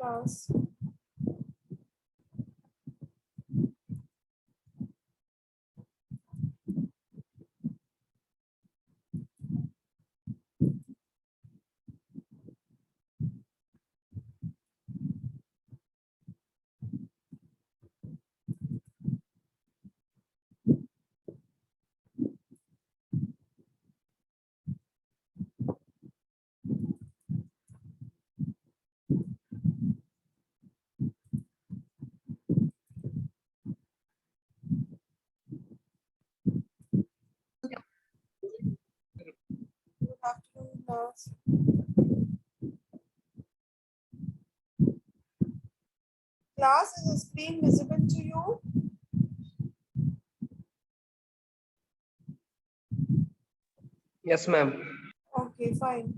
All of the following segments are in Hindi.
class. Good afternoon, class. Class, is the screen visible to you? Yes, ma'am. Okay, fine.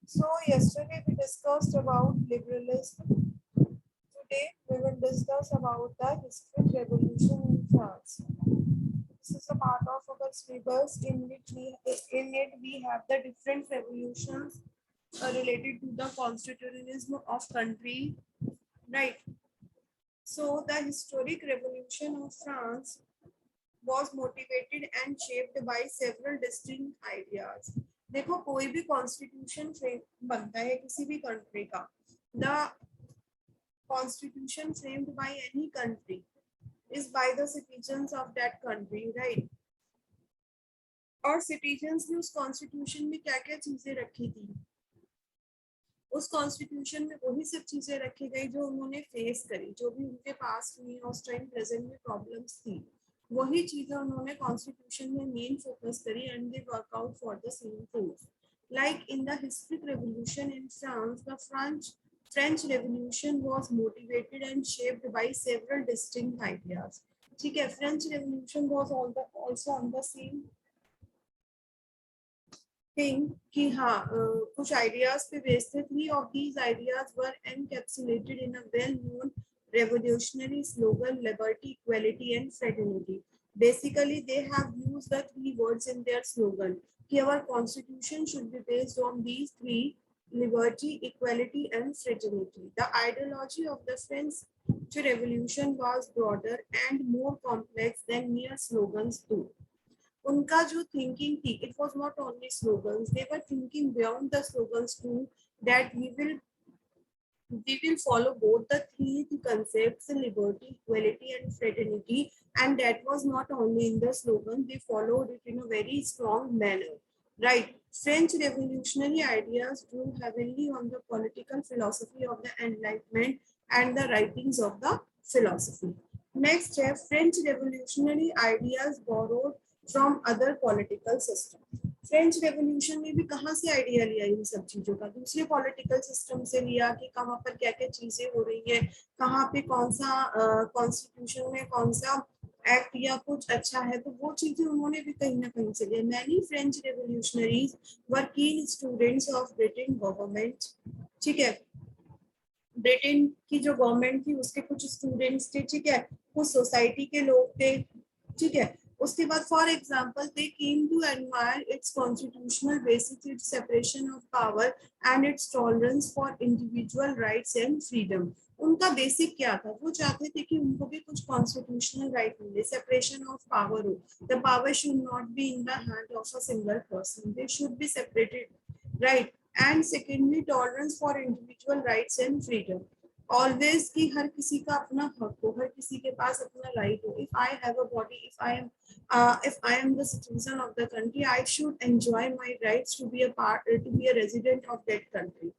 So yesterday we discussed about liberalism. Today we will discuss about the history revolution in France. This is a part of our syllabus in which we have the different revolutions related to the constitutionalism of country, right? So the historic revolution of France was motivated and shaped by several distinct ideas. देखो कोई भी कॉन्स्टिट्यूशन फ्रेम बनता है किसी भी कंट्री का, the constitution framed by any country is by the citizens of that country, right? और सिटीजन्स ने उस कॉन्स्टिट्यूशन में क्या क्या चीजें रखी थी, उस कॉन्स्टिट्यूशन में वही सब चीजें रखी गई जो उन्होंने फेस करी, जो भी उनके पास में उस टाइम प्रेजेंट में प्रॉब्लम्स थी, वही चीजें उन्होंने कॉन्स्टिट्यूशन में मेन फोकस करी and they work out for the same things. Like in the historic revolution in France, the French Revolution was motivated and shaped by several distinct ideas. ठीक है, French Revolution was also on the same thing कि हाँ कुछ ideas पे based थे. Three of these ideas were encapsulated in a well-known revolutionary slogan: liberty, equality, and fraternity. Basically, they have used the three words in their slogan कि our constitution should be based on these three: liberty, equality, and fraternity. The ideology of the French Revolution was broader and more complex than mere slogans too. उनका जो थिंकिंग थी, it was not only slogans, they were thinking beyond the slogans too, that we will follow both the three concepts: liberty, equality, and fraternity. And that was not only in the slogan, they followed it in a very strong manner, right? French revolutionary ideas drew heavily on the political philosophy of the Enlightenment and the writings of the philosophy. Next है, French revolutionary ideas borrowed from other political systems. French revolution में भी कहाँ से आइडिया लिया इन सब चीजों का? दूसरे पॉलिटिकल सिस्टम से लिया कि कहाँ पर क्या क्या चीजें हो रही है, कहाँ पे कौन सा कॉन्स्टिट्यूशन में कौन सा एक्ट या कुछ अच्छा है, तो वो चीजें उन्होंने भी कहीं ना कहीं से लिया. मैनी फ्रेंच रेवोल्यूशनरीज वर कीन स्टूडेंट्स ऑफ ब्रिटेन गवर्नमेंट. ठीक है, ब्रिटेन की जो गवर्नमेंट थी उसके कुछ स्टूडेंट्स थे, ठीक है, कुछ सोसाइटी के लोग थे, ठीक है. उसके बाद for example they came to admire its constitutional basis, its separation of power and its tolerance for individual rights and freedom. उनका बेसिक क्या था? वो चाहते थे कि उनको भी कुछ कॉन्स्टिट्यूशनल राइट मिले, सेपरेशन ऑफ पावर हो, the power should not be in the hand of a single person, they should be separated, right. And secondly tolerance for individual rights and freedom. Always कि हर किसी का अपना हक हो, हर किसी के पास अपना राइट हो. If I have a body, if I am the citizen of the country, I should enjoy my rights to be a resident of that country.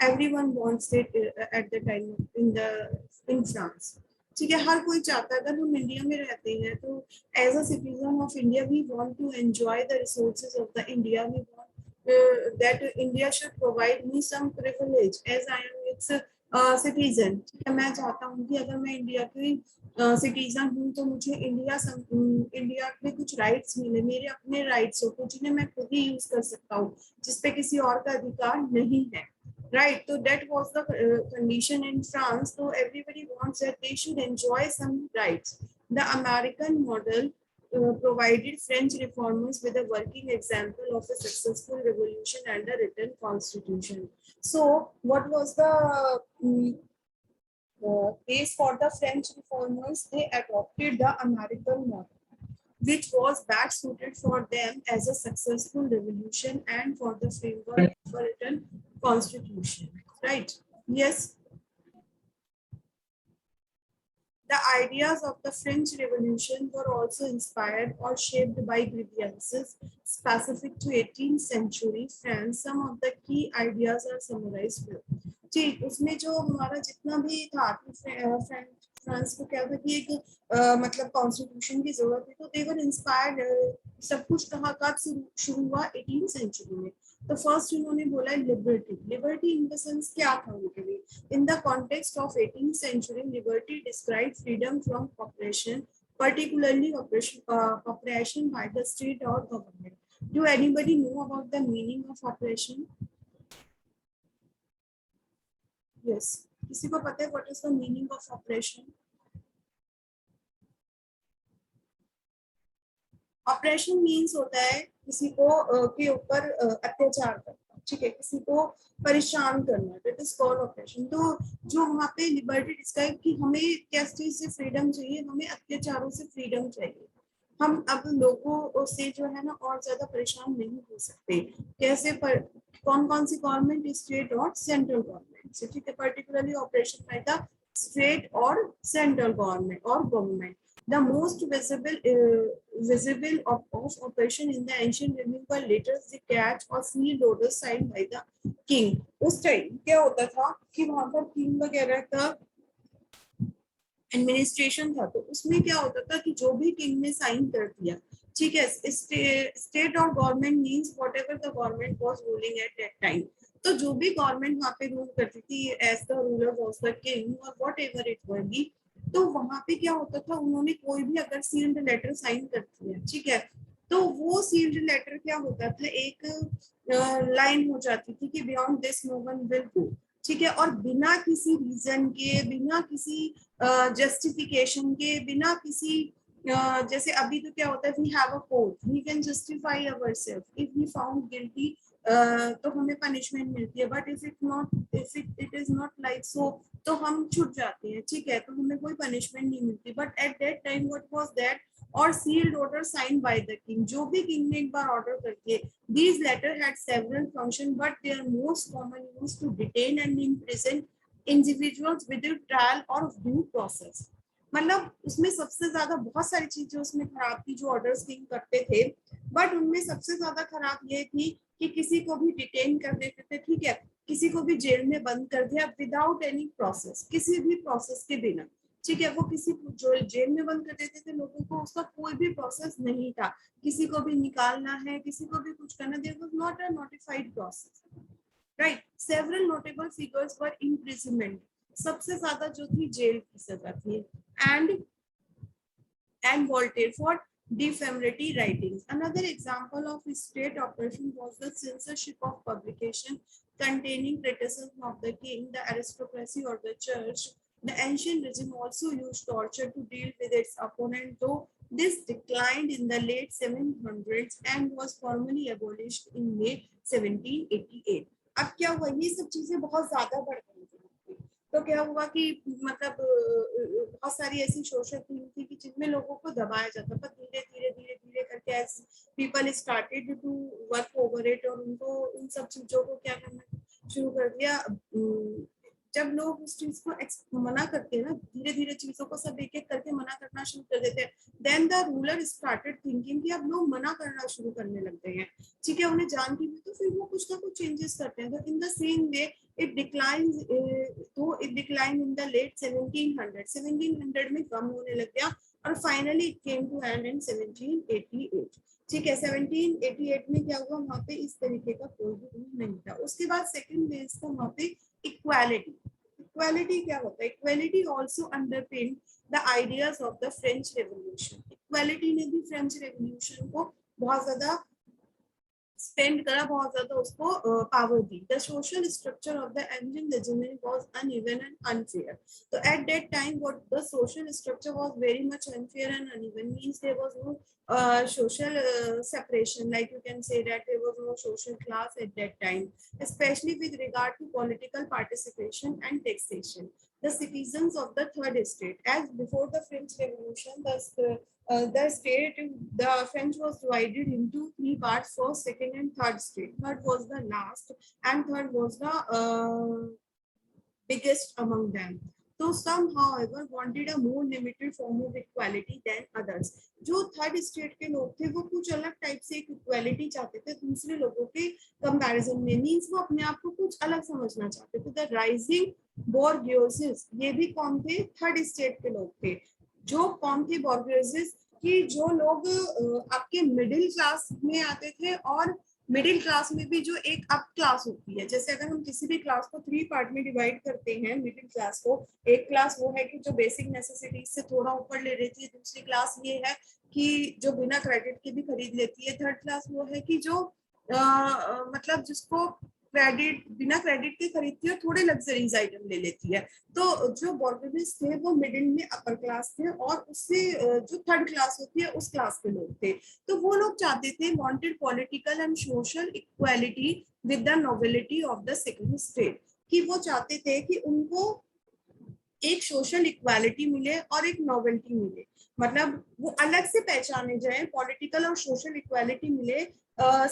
Everyone wants it at the time in France. ठीक है, हर कोई चाहता है. अगर हम इंडिया में रहते हैं तो as a citizen of India we want to enjoy the resources of the India. We want that India should provide me some privilege as I am its citizen. मैं चाहता हूँ कि अगर मैं इंडिया की सिटीजन हूँ तो मुझे इंडिया में कुछ राइट्स मिले, मेरे अपने राइट्स हो, कुछ जिन्हें मैं खुद ही यूज कर सकता हूँ, जिसपे किसी और का अधिकार नहीं है, right? So that was the condition in France. So everybody wants that they should enjoy some rights. The American model provided French reformers with a working example of a successful revolution and a written constitution. So, what was the case for the French reformers? They adopted the American model, which was best suited for them as a successful revolution and for the framework of a written constitution. Right? Yes. The ideas of the French Revolution were also inspired or shaped by grievances specific to 18th century France. Some of the key ideas are summarized here. ठीक, उसमें जो हमारा जितना भी था फ्रांस को क्या था कि एक मतलब कॉन्स्टिट्यूशन की जरूरत है, तो दे वर इंस्पायर्ड, सब कुछ कहाँ शुरू हुआ 18th सेंचुरी में. तो फर्स्ट इन्होंने बोला liberty. Liberty in the sense क्या था उनके लिए? In the context of 18th century, liberty described freedom from oppression, particularly oppression by the state or government. Do anybody know about the meaning of oppression? Yes. किसी को पता है what is the meaning of oppression? Oppression means होता है किसी को के ऊपर अत्याचार करना, ठीक है, किसी को परेशान करना, दैट इज कॉल्ड ऑपरेशन. तो जो वहाँ पे लिबर्टी डिस्क्राइब कि हमें किस चीज से फ्रीडम चाहिए, हमें अत्याचारों से फ्रीडम चाहिए. हम अब लोगों से जो है ना और ज्यादा परेशान नहीं हो सकते. कैसे? पर कौन कौन सी गवर्नमेंट? स्टेट और सेंट्रल गवर्नमेंट से, ठीक है. Particularly operation by the state और सेंट्रल गवर्नमेंट और government. The most visible of operation in the ancient Roman were letters they catch or sealed orders signed by the king. उस टाइम क्या होता था कि वहां पर किंग वगैरह का एडमिनिस्ट्रेशन था, तो उसमें क्या होता था कि जो भी किंग ने साइन कर दिया, ठीक है, स्टेट और government means whatever the government was ruling at that time. तो जो भी गवर्नमेंट वहां पे रूल करती थी as the ruler was the king और व्हाटएवर इट वर बी, तो वहां पे क्या होता था, उन्होंने कोई भी अगर सील्ड लेटर साइन कर दिया, ठीक है, तो वो सील्ड लेटर क्या होता था, एक लाइन हो जाती थी कि beyond this no one will go, ठीक है. और बिना किसी रीजन के, बिना किसी जस्टिफिकेशन के, बिना किसी जैसे अभी तो क्या होता है, we have a court, we can justify ourselves if we found guilty, तो हमें पनिशमेंट मिलती है. But if it is not like so, तो हम छूट जाते हैं, ठीक है, तो हमें कोई पनिशमेंट नहीं मिलती. But at that time what was that, और sealed order sign by the king. जो भी किंग ने एक बार ऑर्डर कर दिए, these letter had several function, but their most common use to detain and imprison individuals without trial or due process. मतलब उसमें सबसे ज्यादा बहुत सारी चीजें उसमें खराब थी जो ऑर्डर्स किंग करते थे, बट उनमें सबसे ज्यादा खराब ये थी कि किसी को भी डिटेन कर देते थे, ठीक है, किसी को भी जेल में बंद कर दिया विदाउट एनी प्रोसेस, किसी भी प्रोसेस के बिना, ठीक है. वो किसी को जो जेल में बंद कर देते थे लोगों को, उसका कोई भी प्रोसेस नहीं था. किसी को भी निकालना है, किसी को भी कुछ करना, there was not a notified process, right. Several notable figures were imprisonment. सबसे ज्यादा जो थी जेल की सजा थी. and Voltaire for defamatory writings. Another example of state operation was the censorship of publication containing criticism of the king, the aristocracy, or the church. The ancient regime also used torture to deal with its opponent, though this declined in the late 700s and was formally abolished in May 1788. अब क्या हुआ, ये सब चीजें बहुत ज्यादा बढ़ गई. तो क्या हुआ कि मतलब बहुत सारी ऐसी सोशल थिंग थी कि जिनमें लोगों को दबाया जाता, पर धीरे धीरे धीरे धीरे करके as people started to work over it, और उनको उन सब चीजों को क्या करना शुरू कर दिया. जब लोग उस चीज को मना करते हैं ना, धीरे धीरे चीजों को सब एक एक करके मना करना शुरू कर देते हैं, then the ruler started thinking कि अब लोग मना करना शुरू करने लगते हैं, ठीक है, उन्हें जानती भी, तो फिर वो कुछ ना कुछ चेंजेस करते हैं. तो in the same way it declines, it declined in the late 1700 में कम होने लग गया, और finally it came to end in 1788. ठीक है, 1788 में क्या हुआ, वहाँ पे इस तरीके का कोई भी रूल नहीं था. उसके बाद सेकंड बेस था वहाँ पे इक्वालिटी. इक्वालिटी क्या होता है? Equality also अंडरपिन the ideas of the French revolution. Equality ने भी फ्रेंच रेवोल्यूशन को बहुत ज्यादा स्पेंड करा, बहुत ज्यादा उसको power the. The social structure of the engine legendary was uneven and unfair. So at that time, what the social structure was very much unfair and uneven. Means there was no social separation. Like you can say that there was no social class at that time, especially with regard to political participation and taxation. The citizens of the third estate, as before the French Revolution, the state, the French was divided into three parts: first, second, and third state. Third was the last, and third was the biggest among them. So some, however, wanted a more limited form of equality than others. जो थर्ड स्टेट के लोग थे वो कुछ अलग टाइप से एक इक्वालिटी चाहते थे दूसरे लोगों के कंपैरिजन में. मींस वो अपने आप को कुछ अलग समझना चाहते थे. द राइजिंग बोर्गियोसिस, ये भी कौन थे? थर्ड स्टेट के लोग थे. जो कौन थे बोर्गियोसिस? कि जो लोग आपके मिडिल क्लास में आते थे, और मिडिल क्लास में भी जो एक अप क्लास होती है. जैसे अगर हम किसी भी क्लास को थ्री पार्ट में डिवाइड करते हैं, मिडिल क्लास को, एक क्लास वो है कि जो बेसिक नेसेसिटीज से थोड़ा ऊपर ले लेती है. दूसरी क्लास ये है कि जो बिना क्रेडिट के भी खरीद लेती है. थर्ड क्लास वो है कि जो मतलब जिसको क्रेडिट, बिना क्रेडिट के खरीदती है और थोड़े लग्जरीज आइटम ले लेती है. तो जो बॉर्गेनिस थे वो मिडिल में अपर क्लास थे, और उससे जो थर्ड क्लास होती है उस क्लास के लोग थे. तो वो लोग चाहते थे, wanted political and social equality with the nobility of the second state. कि वो चाहते थे कि उनको एक सोशल इक्वालिटी मिले और एक नोवेल्टी मिले. मतलब वो अलग से पहचाने जाए, पॉलिटिकल और सोशल इक्वालिटी मिले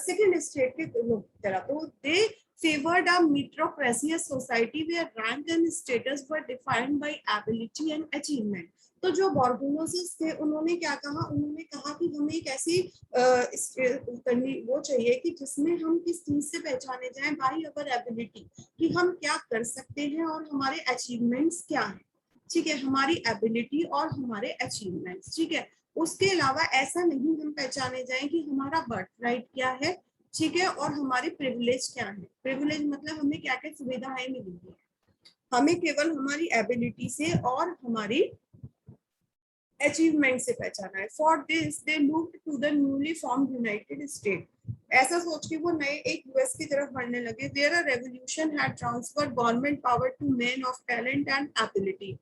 सेकंड स्टेट के लोग की तरह. तो दे favored a meritocracy, a society where rank and status were defined by ability and achievement. तो जो बॉर्गोनोसिस थे उन्होंने क्या कहा? उन्होंने कहा कि हमें एक ऐसी करनी वो चाहिए कि जिसमें हम किस चीज से पहचाने जाएं, बाय अवर एबिलिटी, कि हम क्या कर सकते हैं और हमारे अचीवमेंट्स क्या हैं. ठीक है, हमारी एबिलिटी और हमारे अचीवमेंट्स. ठीक है, उसके अलावा ऐसा नहीं हम पहचाने जाएं कि हमारा बर्थ राइट क्या है. ठीक है, और हमारे प्रिविलेज क्या है. प्रिविलेज मतलब हमें क्या क्या सुविधाएं मिलेंगी. हमें केवल हमारी एबिलिटी से और हमारी अचीवमेंट से पहचाना है. For this they moved to the newly formed United State. ऐसा सोच के वो नए एक यूएस की तरफ बढ़ने लगे. Where a revolution had transferred government power to men of talent and ability.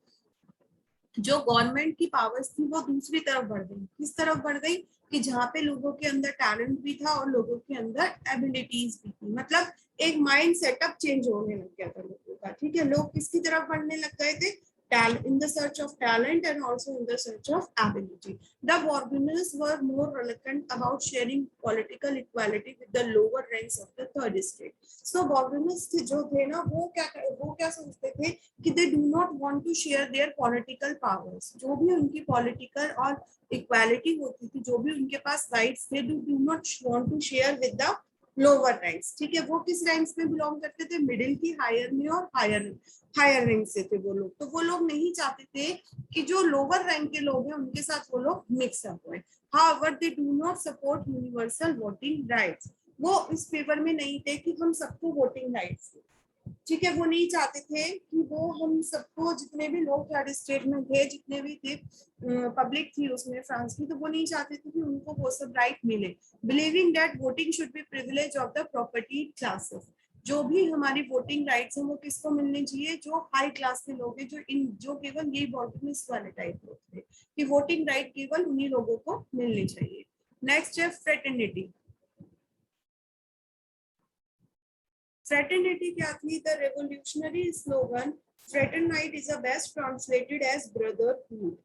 जो गवर्नमेंट की पावर्स थी वो दूसरी तरफ बढ़ गई. किस तरफ बढ़ गई? कि जहाँ पे लोगों के अंदर टैलेंट भी था और लोगों के अंदर एबिलिटीज भी थी. मतलब एक माइंड सेटअप चेंज होने लग गया था लोगों का. ठीक है, लोग किसकी तरफ बढ़ने लग गए थे? in the search of talent and also in the search of ability. The Bourguignons were more reluctant about sharing political equality with the lower ranks of the third estate. So Bourguignons जो थे ना, वो क्या सोचते थे कि they do not want to share their political powers. जो भी उनकी political और equality होती थी, जो भी उनके पास rights थे, do not want to share with the lower ranks. ठीक है, वो किस रैंक्स में बिलोंग करते थे? मिडिल की, हायर में और हायर रैंक से थे वो लोग. तो वो लोग नहीं चाहते थे कि जो लोअर रैंक के लोग हैं उनके साथ वो लोग मिक्स अप हुए. However they do not support universal voting rights. वो इस फेवर में नहीं थे कि हम सबको वोटिंग राइट्स दें. ठीक है, वो नहीं चाहते थे कि वो हम सबको, जितने भी लोग थर्ड स्टेट में थे, जितने भी थे पब्लिक थी उसमें फ्रांस की, तो वो नहीं चाहते थे कि उनको वो सब राइट मिले. Believing that voting should be privilege of the property classes. जो भी हमारी वोटिंग राइट्स हैं वो किसको मिलने चाहिए? जो हाई क्लास के लोग हैं, जो केवल यही बॉर्गेनिस वाले टाइप लोग थे कि वोटिंग राइट केवल उन्हीं लोगों को मिलनी चाहिए. नेक्स्ट है फ्रेटर्निटी. फ्रेटर्निटी क्या थी? The revolutionary slogan fraternity is a best translated as brotherhood.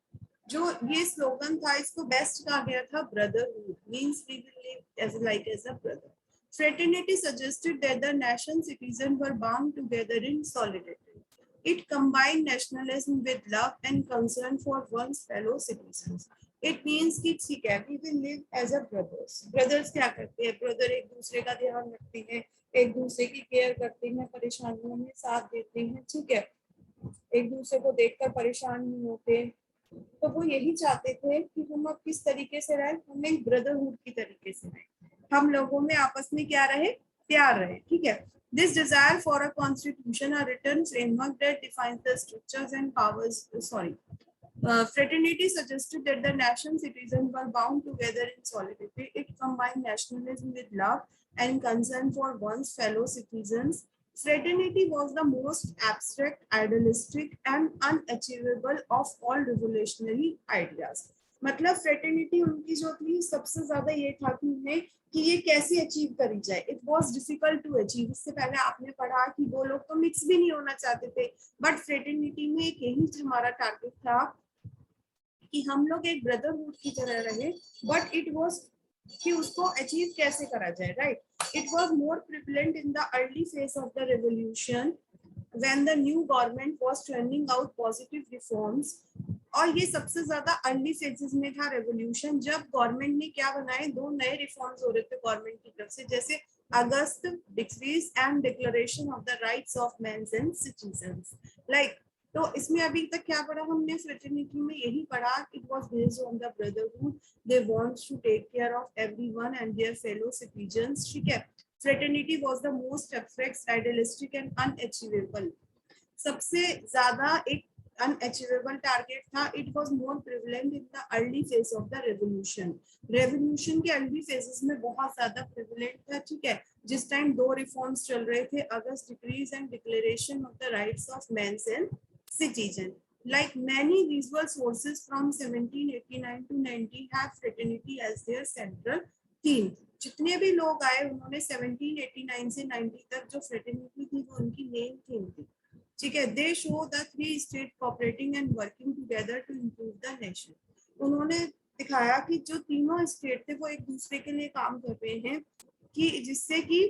जो ये स्लोगन था, इसको बेस्ट कहा गया था brotherhood. Means we will live as like as a brother. Fraternity suggested that the nation citizens were bound together in solidarity. It combined nationalism with love and concern for one's fellow citizens. It means कि ठीक है, we will live as a brothers. Brothers क्या करते हैं? ब्रदर एक दूसरे का ध्यान रखते हैं, एक दूसरे की केयर करते हैं, परेशानियों में साथ देते हैं. ठीक है, एक दूसरे को देखकर परेशान नहीं होते. तो वो यही चाहते थे कि हम अब किस तरीके से रहें? हम एक ब्रदरहुड की तरीके से रहें, हम लोगों में आपस में क्या रहे? प्यार रहे. ठीक है. This desire for a constitution, a written framework that defines the structures and powers. Fraternity suggested that the national citizens were bound together in solidarity. It combined nationalism with love and concern for one's fellow citizens. Fraternity was the most abstract, idealistic, and unachievable of all revolutionary ideas. मतलब फ्रेटर्निटी उनकी जो थी सबसे ज्यादा ये था कि उन्हें कि ये कैसे अचीव करी जाए. It was difficult to achieve. इससे पहले आपने पढ़ा कि वो लोग तो मिक्स भी नहीं होना चाहते थे, बट फ्रेटर्निटी में एक यही हमारा टारगेट था कि हम लोग एक ब्रदरहुड की तरह रहे. बट इट वाज कि उसको अचीव कैसे करा जाए, right. It was more prevalent in the early phase of the revolution when the new government was turning out positive reforms. और ये सबसे ज्यादा अर्ली फेजेस में था रेवोल्यूशन, जब गवर्नमेंट ने क्या बनाए, दो नए रिफॉर्म्स हो रहे थे गवर्नमेंट की तरफ से, जैसे August decrees and declaration of the rights of men and citizens. Like तो इसमें अभी तक क्या पढ़ा हमने फ्रेटर्निटी में, यही पढ़ा. It was based on the brotherhood. They wants to take care of everyone and their fellow citizens. ठीक है. Fraternity was the most abstract, idealistic and unachievable. सबसे ज्यादा एक unachievable टारगेट था. It was more prevalent in the early phase of the revolution. Revolution के early phases में बहुत ज्यादा prevalent था. ठीक है. जिस टाइम दो रिफॉर्म्स चल रहे थे, August decrees and declaration of the rights of men and citizen. Like many visual sources from 1789 to 90 have fraternity as their central theme. जितने भी लोग आए उन्होंने 1789 से 90 तक जो फ्रेटर्निटी थी वो उनकी मेन थीम थी. ठीक है. They show the three state cooperating and working together to improve the nation. उन्होंने दिखाया कि जो तीनों स्टेट थे वो एक दूसरे के लिए काम कर रहे हैं, कि जिससे कि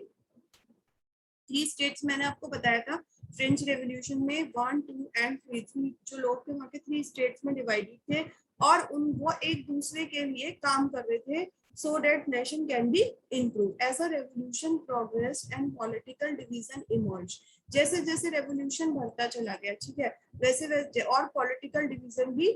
थ्री स्टेट्स मैंने आपको बताया था फ्रेंच रेवोल्यूशन में 1, 2 एंड 3 जो लोग थे वहाँ के थ्री स्टेट्स में डिवाइडेड थे, और उन वो एक दूसरे के लिए काम कर रहे थे so that nation can be improved. As a revolution progressed and political division emerged. जैसे जैसे रेवोल्यूशन बढ़ता चला गया, ठीक है, वैसे वैसे और पॉलिटिकल डिवीजन भी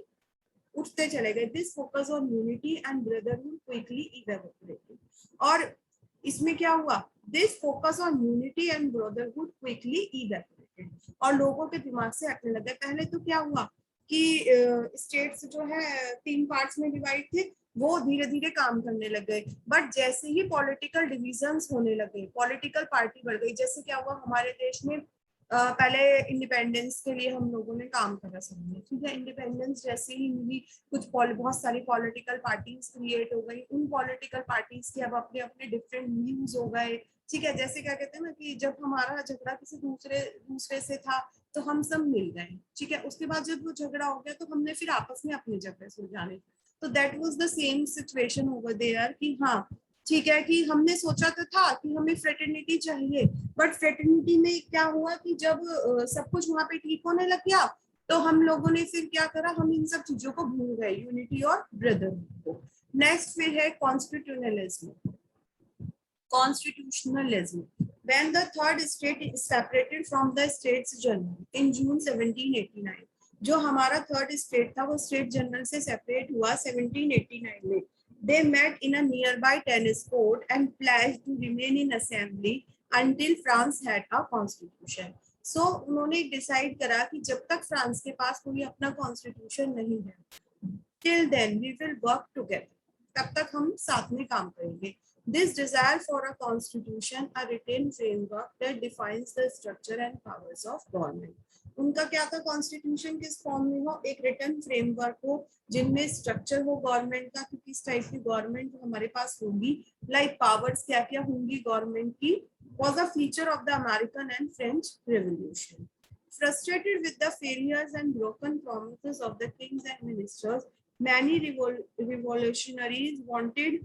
उठते चले गए. This focus on unity and brotherhood quickly evaporated. और इसमें क्या हुआ, this focus on unity and brotherhood quickly evaporated, और लोगों के दिमाग से हटने लगे. पहले तो क्या हुआ कि स्टेट्स जो है 3 पार्ट्स में डिवाइड थे, वो धीरे धीरे काम करने लग गए. बट जैसे ही पॉलिटिकल डिविजन्स होने लगे, पॉलिटिकल पार्टी बढ़ गई. जैसे क्या हुआ हमारे देश में, पहले इंडिपेंडेंस के लिए हम लोगों ने काम करा सबने. ठीक है. इंडिपेंडेंस जैसे ही मिली, बहुत सारी पॉलिटिकल पार्टीज क्रिएट हो गई. उन पॉलिटिकल पार्टीज के अब अपने अपने डिफरेंट व्यूज हो गए. ठीक है. जैसे क्या कहते हैं ना कि जब हमारा झगड़ा किसी दूसरे से था तो हम सब मिल गए. ठीक है. उसके बाद जब वो झगड़ा हो गया तो हमने फिर आपस में अपने झगड़े सुलझाने. तो that was the same situation over there कि हाँ ठीक है कि हमने सोचा तो था कि हमें फ्रेटर्निटी चाहिए, बट फ्रेटर्निटी में क्या हुआ कि जब सब कुछ वहां पे ठीक होने लग गया तो हम लोगों ने फिर क्या करा, हम इन सब चीजों को भूल गए, यूनिटी और ब्रदरहुड को. नेक्स्ट फिर है constitutionalism. Constitutionalism. When the third state is separated from the States General in June 1789, जो हमारा थर्ड स्टेट था वो स्टेट जनरल से सेपरेट हुआ 1789 में. They met in a nearby tennis court and pledged to remain in assembly until France had a constitution. So उन्होंने डिसाइड करा कि जब तक फ्रांस के पास कोई अपना कॉन्स्टिट्यूशन नहीं है, till then we will work together. तब तक हम साथ में काम करेंगे. This desire for a constitution, a written framework that defines the structure and powers of government. उनका क्या था, कॉन्स्टिट्यूशन किस फॉर्म में हो, एक रिटन फ्रेमवर्क हो जिनमें स्ट्रक्चर हो गवर्नमेंट का कि किस टाइप की गवर्नमेंट हमारे पास होगी, लाइक पावर्स क्या क्या होंगी गवर्नमेंट की, was a feature of the American and French Revolution. Frustrated with the failures and broken promises of the kings and ministers, many revolutionaries wanted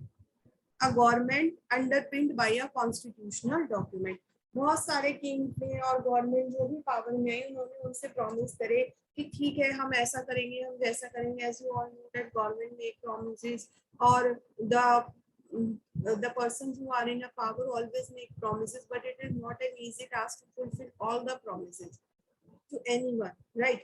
a government underpinned by a constitutional document. बहुत सारे किंग थे और गवर्नमेंट जो भी पावर में आई उन्होंने उनसे प्रॉमिस करे कि ठीक है हम ऐसा करेंगे, हम वैसा करेंगे. As you all know that government make promises और the persons who are in a power always make promises, but it is not an easy task to fulfill all the promises to anyone, right?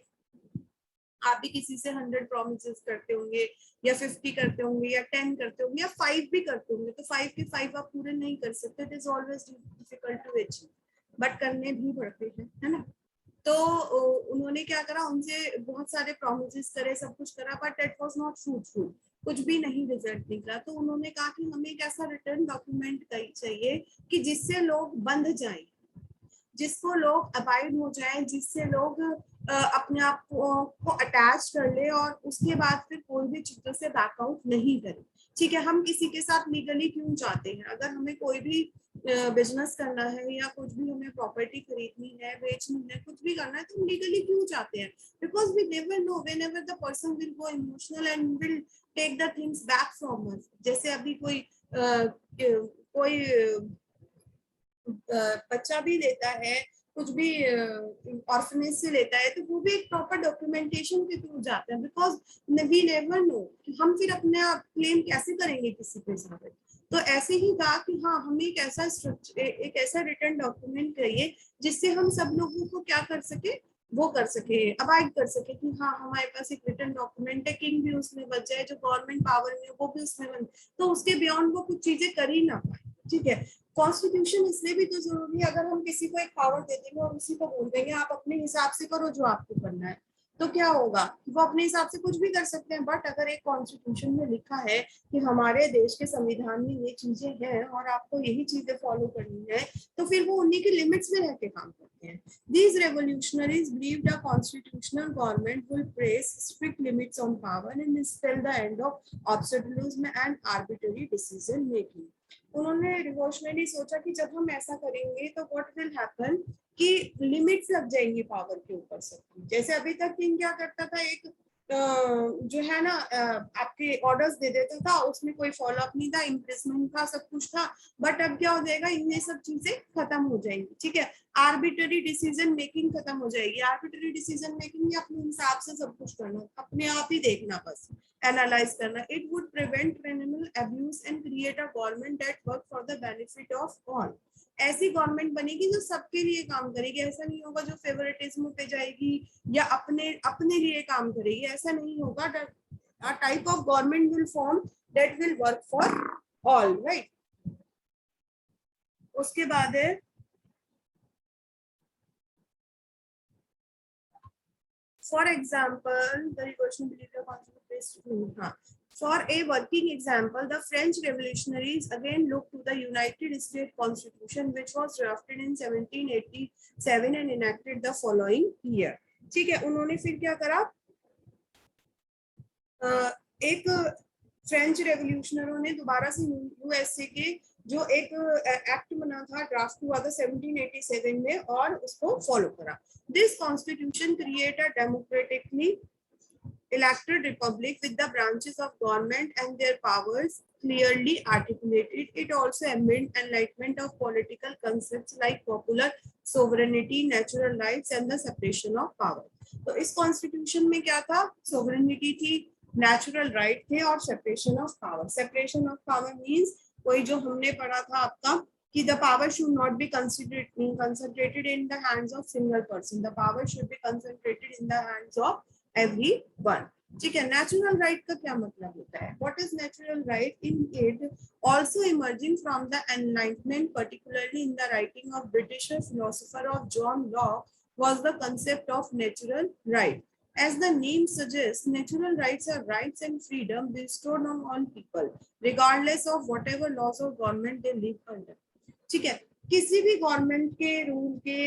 आप भी किसी से 100 promises करते होंगे या 50 करते होंगे या 10 करते होंगे या 5 भी करते होंगे, तो 5 के 5 आप पूरे नहीं कर सकते. It is always difficult to achieve, but करने भी पड़ते हैं, है ना. तो उन्होंने क्या करा, उनसे बहुत सारे प्रोमिसेस करे, सब कुछ करा, but that was not fruitful. कुछ भी नहीं रिजल्ट निकला, तो उन्होंने कहा कि हमें एक ऐसा रिटर्न डॉक्यूमेंट चाहिए कि जिससे लोग बंध जाएं, जिसको लोग अबाइड हो जाएं, जिससे लोग अपने आप को अटैच कर ले और उसके बाद फिर कोई भी चीजों से बैकआउट नहीं करे। ठीक है, हम किसी के साथ लीगली क्यों जाते हैं? अगर हमें कोई भी बिजनेस करना है या कुछ भी हमें प्रॉपर्टी खरीदनी है, बेचनी है, कुछ भी करना है, तो हम लीगली क्यों जाते हैं? Because we never know whenever the person will go emotional and will take the things back from us. जैसे अभी कोई बच्चा भी लेता है, कुछ भी ऑर्फनेज से लेता है, तो वो भी एक प्रॉपर डॉक्यूमेंटेशन के थ्रू जाता है, बिकॉज वी नेवर नो कि हम फिर अपने आप क्लेम कैसे करेंगे किसी के साथ। तो ऐसे ही था कि हाँ, हमें एक ऐसा रिटर्न डॉक्यूमेंट चाहिए जिससे हम सब लोगों को क्या कर सके, वो कर सके, अवॉइड कर सके कि हाँ, हमारे पास एक रिटर्न डॉक्यूमेंट है, किंग भी उसमें बच जाए, जो गवर्नमेंट पावर में वो भी उसमें बन, तो उसके बियॉन्ड वो कुछ चीजें कर ही ना पाए। ठीक है, कॉन्स्टिट्यूशन इसलिए भी तो जरूरी है, अगर हम किसी को एक पावर दे देंगे और उसी को बोल देंगे आप अपने हिसाब से करो जो आपको करना है, तो क्या होगा? वो अपने हिसाब से कुछ भी कर सकते हैं। बट अगर एक कॉन्स्टिट्यूशन में लिखा है कि हमारे देश के संविधान में ये चीजें हैं और आपको यही चीजें फॉलो करनी है, तो फिर वो उन्हीं के लिमिट्स में रह के काम करते हैं। These revolutionaries believed a constitutional government will place strict limits on power and spell the end of absolutism and arbitrary decision making. उन्होंने रिवॉल्यूशनरी सोचा कि जब हम ऐसा करेंगे तो व्हाट विल हैपन कि लिमिट्स लग जाएंगी पावर के ऊपर सबकी। जैसे अभी तक किंग क्या करता था, एक जो है ना आपके ऑर्डर्स दे देता था, उसमें कोई फॉलो अप नहीं था, इम्प्रेसमेंट था, सब कुछ था। बट अब क्या हो जाएगा, ये सब चीजें खत्म हो जाएंगी। ठीक है, आर्बिट्ररी डिसीजन मेकिंग खत्म हो जाएगी। आर्बिट्ररी डिसीजन मेकिंग अपने हिसाब से सब कुछ करना, अपने आप ही देखना, बस एनालाइज करना। It would prevent criminal abuse and create a government that work for the benefit of all. ऐसी गवर्नमेंट बनेगी जो सबके लिए काम करेगी। ऐसा नहीं होगा जो फेवरेटिज्म पे जाएगी या अपने अपने लिए काम करेगी, ऐसा नहीं होगा। a type of government will form that will work for all, right? उसके बाद है for example the revolution believed the constitution. For a working example, the French revolutionaries again looked to the United States Constitution, which was drafted in 1787 and enacted the following year. ठीक है, उन्होंने फिर क्या करा, एक फ्रेंच रेवोल्यूशनरों ने दोबारा से यूएसए के जो एक एक्ट बना था, ड्राफ्ट हुआ था 1787 में, और उसको फॉलो करा। This constitution create a democratically elected republic with the branches of government and their powers clearly articulated. It also amended enlightenment of political concepts like popular sovereignty, natural rights and the separation of power. तो इस कॉन्स्टिट्यूशन में क्या था, सोवरेनिटी थी, नेचुरल राइट थे और separation of power. Separation of power means कोई जो हमने पढ़ा था आपका कि the power should not be concentrated in the hands of single person. The power should be concentrated in the hands of everyone. ठीक है, नेचुरल राइट का क्या मतलब होता है? What is natural right? In it also emerging from the enlightenment, particularly in the writing of British philosopher of John Locke, was the concept of natural right. As the name suggests, natural rights are rights and freedom bestowed on all people, regardless of whatever laws or government they live under. ठीक है, किसी भी गवर्नमेंट के रूल के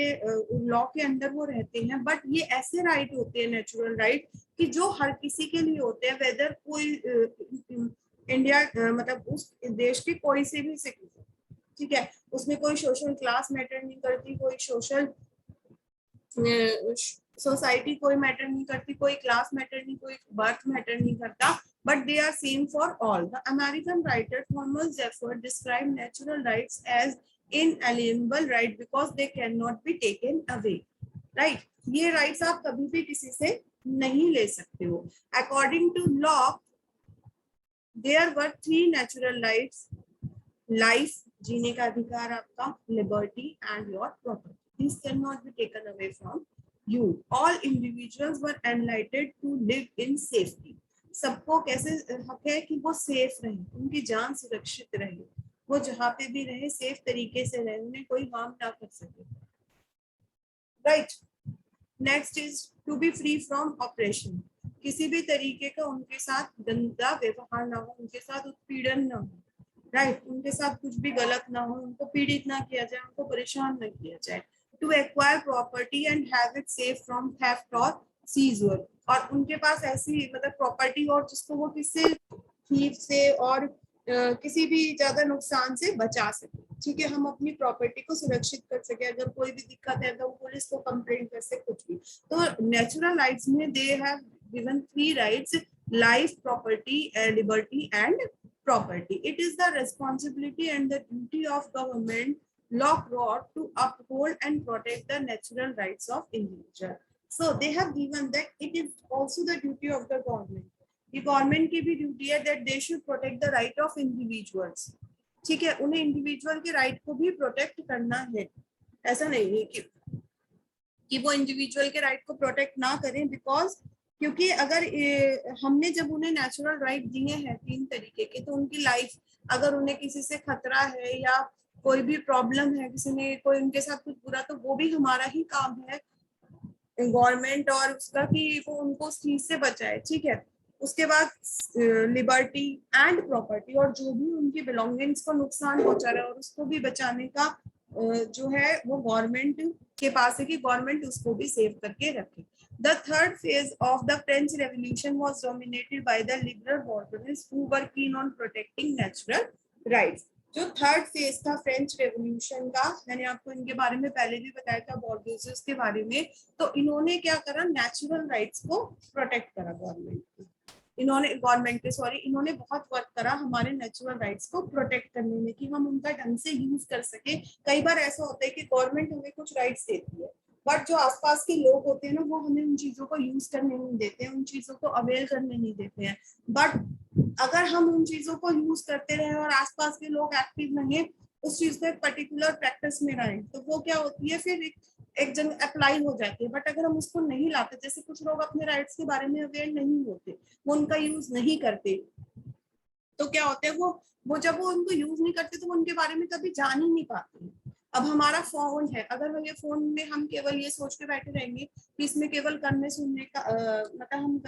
लॉ के अंदर वो रहते हैं, बट ये ऐसे राइट होते हैं, नेचुरल राइट, कि जो हर किसी के लिए होते हैं, वेदर कोई इंडिया मतलब उस देश के कोई से भी सिटीजन। ठीक है, उसमें कोई सोशल क्लास मैटर नहीं करती, कोई सोशल सोसाइटी कोई मैटर नहीं करती, कोई क्लास मैटर नहीं, कोई बर्थ मैटर नहीं करता, but they are same for all. The American writer Thomas Jefferson described natural rights as inalienable right because they cannot be taken away. Right? ये rights आप कभी भी किसी से नहीं ले सकते हो. According to Locke, there were three natural rights: life, जीने का अधिकार आपका, liberty, and your property. These cannot be taken away from you. All individuals were enlightened to live in safety. सबको कैसे हक है कि वो सेफ रहे, उनकी जान सुरक्षित रहे, वो जहाँ पे भी रहे सेफ तरीके से रहे, उन्हें कोई हार्म ना कर सके। Right, next is to be free from operation. किसी भी तरीके का उनके साथ गंदा व्यवहार ना हो, उनके साथ उत्पीड़न ना हो, राइट, उनके साथ कुछ भी गलत ना हो, उनको पीड़ित ना किया जाए, उनको परेशान ना किया जाए। To acquire property and have it safe from theft और सीजर, और उनके पास ऐसी मतलब प्रॉपर्टी और जिसको वो किसी थीफ से और किसी भी ज्यादा नुकसान से बचा सके, ठीक है, हम अपनी प्रॉपर्टी को सुरक्षित कर सके, अगर कोई भी दिक्कत है तो पुलिस को कंप्लेंट कर सके, कुछ भी। तो नेचुरल राइट्स में they have given 3 rights: life, property, liberty and property. It is the responsibility and the duty of government law brought to uphold and protect the natural rights of individual. So they have given that it is also the duty of the government. The government की भी duty है that they should protect the right of individuals. ठीक है, उन्हें individual के right को भी protect करना है। ऐसा नहीं है कि वो इंडिविजुअल के राइट को प्रोटेक्ट ना करें, बिकॉज क्योंकि अगर हमने जब उन्हें नेचुरल राइट दिए हैं 3 तरीके के, तो उनकी लाइफ, अगर उन्हें किसी से खतरा है या कोई भी प्रॉब्लम है, किसी ने कोई उनके साथ कुछ बुरा, तो वो भी हमारा ही काम है गवर्नमेंट और उसका कि वो उनको उस चीज से बचाए, ठीक है। उसके बाद लिबर्टी एंड प्रॉपर्टी, और जो भी उनकी बिलोंगिंग्स को नुकसान पहुंचा रहा है और उसको भी बचाने का जो है वो गवर्नमेंट के पास है कि गवर्नमेंट उसको भी सेव करके रखे। The third phase of the French Revolution was dominated by the liberal bourgeois who were keen on protecting natural rights. जो थर्ड फेज था फ्रेंच रेवोल्यूशन का, मैंने आपको इनके बारे में पहले भी बताया था, बॉर्गेसियस के बारे में, तो इन्होंने क्या करा, नेचुरल राइट्स को प्रोटेक्ट करा इन्होंने बहुत वर्क करा हमारे नेचुरल राइट्स को प्रोटेक्ट करने में कि हम उनका ढंग से यूज कर सके। कई बार ऐसा होता है कि गवर्नमेंट हमें कुछ राइट्स देती है, बट जो आसपास के लोग होते हैं ना, वो हमें उन चीजों को यूज करने नहीं देते हैं, उन चीजों को अवेल करने नहीं देते हैं। बट अगर हम उन चीजों को यूज करते रहे और आसपास के लोग एक्टिव रहे, उस चीज को एक पर्टिकुलर प्रैक्टिस में रहे, तो वो क्या होती है, फिर एक जगह अप्लाई हो जाती है। बट अगर हम उसको नहीं लाते, जैसे कुछ लोग अपने राइट्स के बारे में अवेयर नहीं होते, वो उनका यूज नहीं करते, तो क्या होता है, वो जब वो उनको यूज नहीं करते तो वो उनके बारे में कभी जान ही नहीं पाते। अब हमारा फोन है, अगर ये फोन में हम केवल ये सोच के बैठे रहेंगे कि इसमें केवल करने सुनने का मतलब हम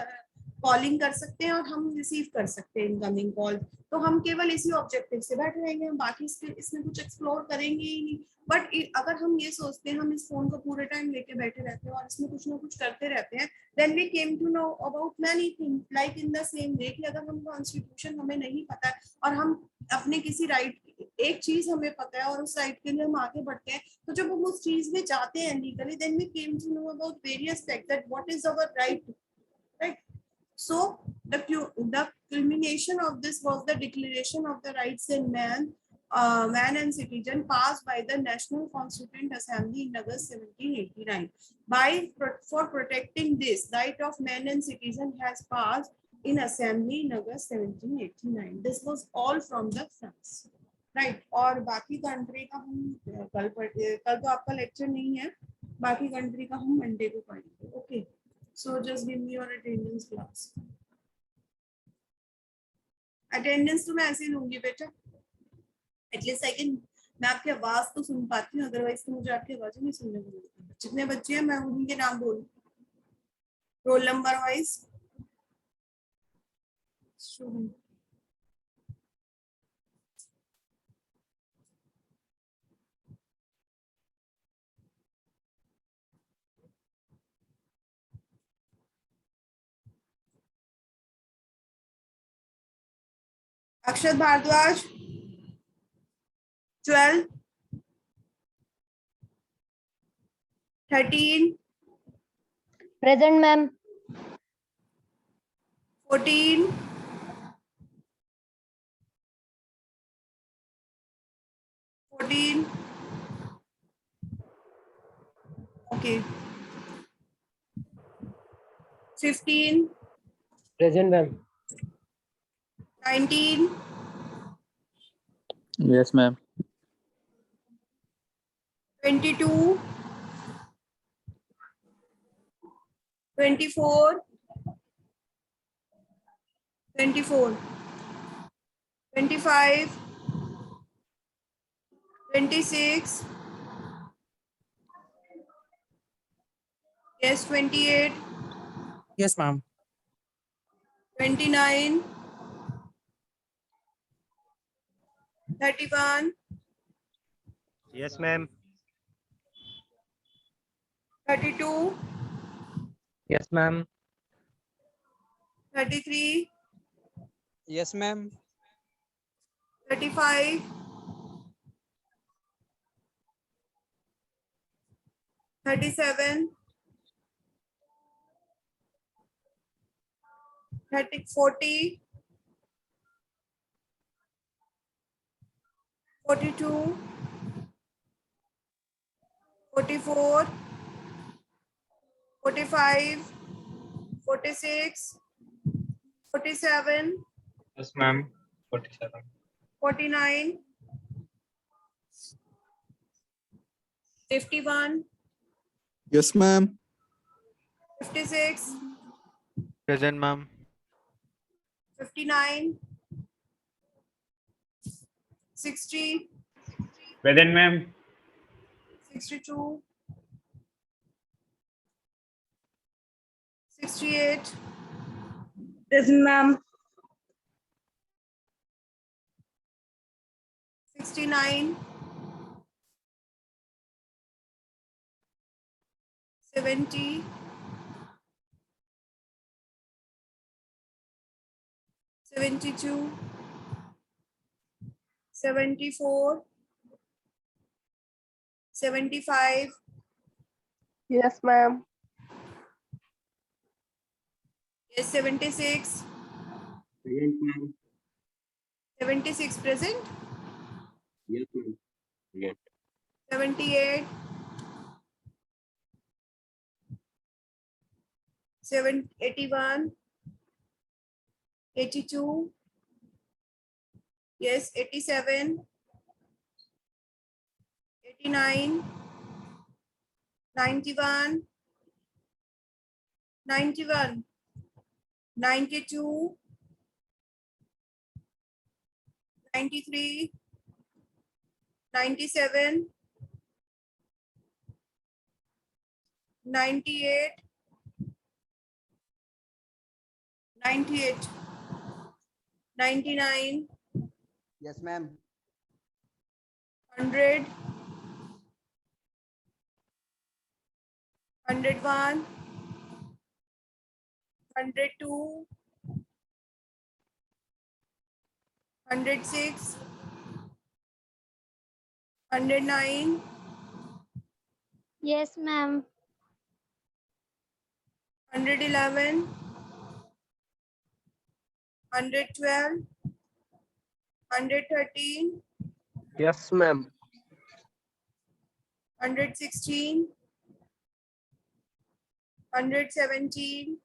कॉलिंग कर सकते हैं और हम रिसीव कर सकते हैं इनकमिंग कॉल, तो हम केवल इसी ऑब्जेक्टिव से बैठे रहेंगे, हम बाकी इसमें कुछ एक्सप्लोर करेंगे ही नहीं। बट अगर हम ये सोचते हैं, हम इस फोन को पूरे टाइम लेके बैठे रहते हैं और इसमें कुछ ना कुछ करते रहते हैं, then we came to know about many things, like in the same way कि अगर हम कॉन्स्टिट्यूशन हमें नहीं पता है और हम अपने किसी राइट, एक चीज हमें पता है और उस राइट के लिए हम आगे बढ़ते हैं, तो जब हम उस चीज में जाते हैं legally, then we came to know about various facts that what is our right, right? So the culmination of this was the Declaration of the Rights in Man and Citizen passed by the National Constituent Assembly in August 1789. For protecting this right of man and citizen has passed in Assembly in August 1789. This was all from the France. Right. और बाकी कंट्री का हम कल तो आपका लेक्चर नहीं है, बाकी कंट्री का हम मंडे को पढ़ेंगे। Okay, so just give me your attendance class. Attendance तो मैं ऐसे ही लूंगी बेटा, एटलीस्ट आई कैन, मैं आपकी आवाज तो सुन पाती हूँ, अदरवाइज तो मुझे आपकी आवाज नहीं सुनने को मिलती। जितने बच्चे हैं मैं उनके नाम बोलूँ, roll number wise. Akshat Bhardwaj 12, 13, present ma'am. 14, 14, okay, 15, Present, ma'am. 19, Yes, ma'am. 22, 24, 24, 25, 26, yes, 28, Yes, ma'am. 29, 31, Yes, ma'am. 32, Yes, ma'am. 33, Yes, ma'am. 35, 37, 40, 42, 44, 45, 46, 47, Yes, ma'am. 47. 49, 51, Yes, ma'am. 56, Present, ma'am. 59, 60, Present, ma'am. 62, 68, Present, ma'am. 69, 70, 72, 74, 75, Yes, ma'am. yes, 76, Present, ma'am. 76 present, Yes, ma'am. Present. 78, 81, 82, yes, 87, 89, 91, 91, 92, 93, 97, 98, 98, 99, Yes, ma'am. 100, 101, 102, 106, 109, Yes, ma'am. 111, 112, 113, Yes, ma'am. 116, 117,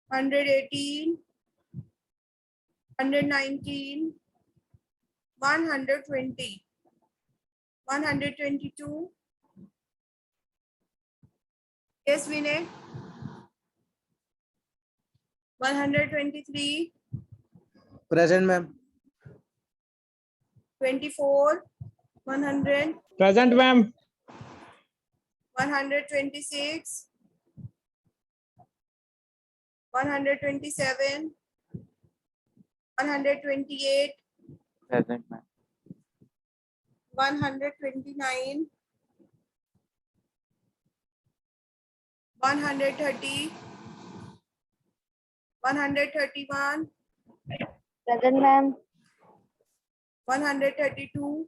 118, 119, 120, 122. Yes, Vinay. 123, Present, ma'am. 24, 100, Present, ma'am. 126, 127, 128, Present, ma'am. 129, 130, 131, Present, ma'am. 132,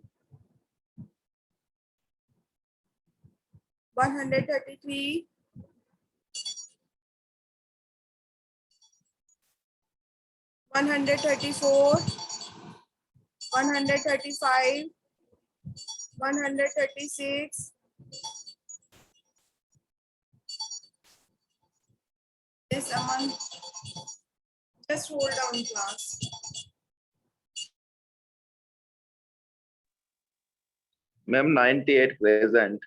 133, 134, 135, 136. Yes, Aman. Just hold down, class. Ma'am, 98 present.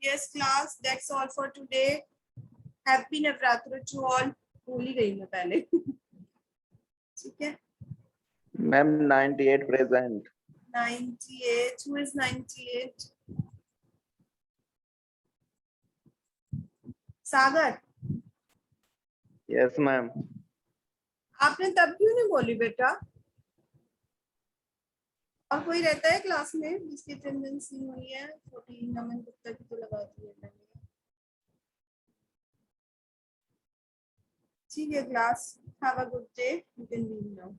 Yes, class. That's all for today. Happy Navratri to all. भूल ही गई मैं पहले. ठीक है. Ma'am, 98 present. 98. Who is 98? Sagar. Yes, ma'am. आपने तब क्यों नहीं बोली बेटा? और कोई रहता है क्लास में जिसकी अटेंडेंस नहीं हुई है? 14 नमन गुप्ता की तो लगा दी है मैंने. ठीक है class. Have a good day. You can leave now.